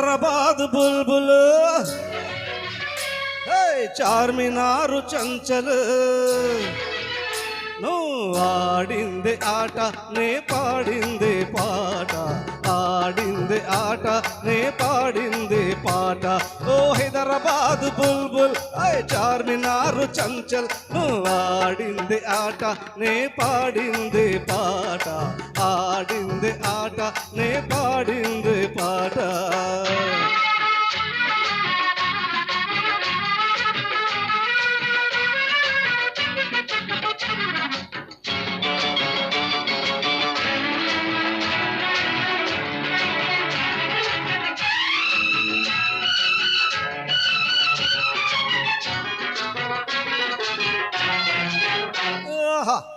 హైదరాబాద్ బుల్బుల్ చార్మినారు చంచల్ నువ్వు ఆడింది ఆట నే పాడింది పాట ఆడింది ఆట నే పాడింది పాట ఓ హైదరాబాద్ బుల్బుల్ చార్మినారు చంచల్ నువ్వు ఆడింది ఆట నే పాడింది పాట ఆడింది ఆట నే పాడింది పాట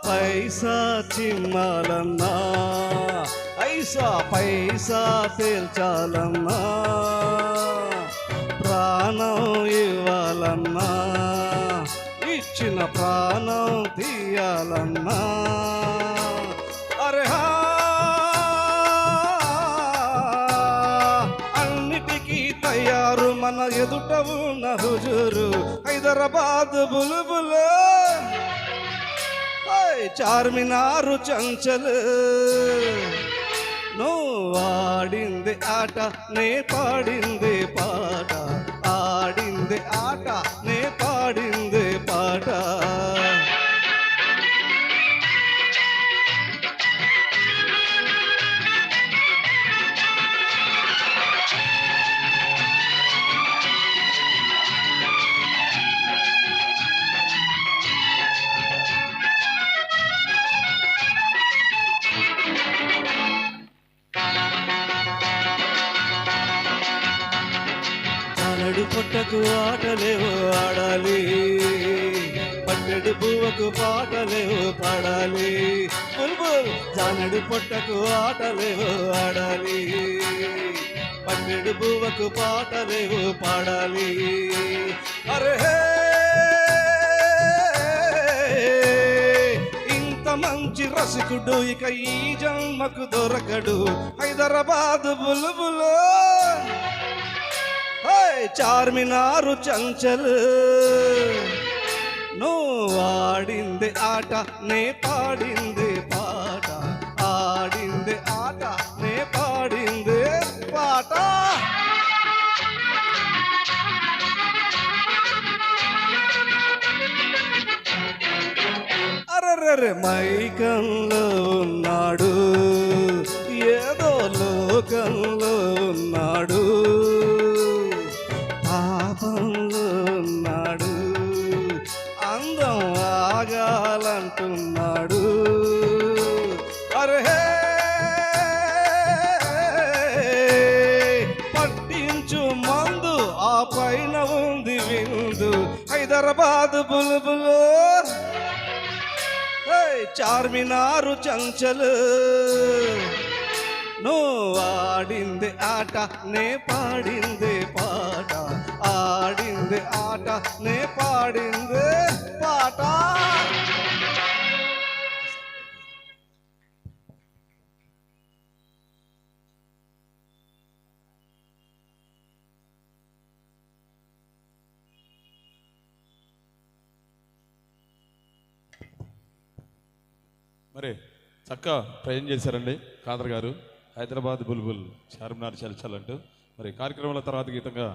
పైసా చిమ్మాలన్నా ఐసా పైసా తేల్చాలన్నా ప్రాణం ఇవ్వాలన్నా ఇచ్చిన ప్రాణం తీయాలన్నా అరే అన్నిటికీ తయారు మన ఎదుట ఉన్న హుజూరు హైదరాబాద్ బుల్బుల్ చార్మినారు చంచల్ నువ్వు ఆడింది ఆట నే పాడింది పాట ఆడింది ఆట నే పాడింది పాట పొట్టకు ఆటలేవు ఆడాలి పట్టెడు పువ్వకు పాటలేవు పాడాలి బుల్బుల్ జానడు పొట్టకు ఆటలేవు ఆడాలి పట్టెడు పువ్వకు పాటలేవు పాడాలి అరే ఇంత మంచి రసికుడు ఇక ఈ జన్మకు దొరకడు హైదరాబాద్ బుల్బుల్ చార్మినారు చంచల్ నువ్వు ఆడింది ఆట నే పాడింది పాట ఆడింది ఆట నే పాడింది పాట అరరే మైకంలో ఉన్నాడు ఏదో లోకంలో ఉన్నాడు ఉన్నాడు అందం ఆగాలంటున్నాడు అరే పట్టించు మందు ఆ పైన ఉంది విందు హైదరాబాద్ బుల్బుల్ చార్మినారు చంచల్ నువ్వు ఆడింది ఆట నే పాడింది పాట ఆడింది ఆట నే పాడింది పాట మరి చక్కగా ప్రయత్నం చేశారండి ఖాదర్ గారు హైదరాబాద్ బుల్బుల్ చార్మినార్ చల్చల్ అంటూ మరి కార్యక్రమాల తర్వాత గీతంగా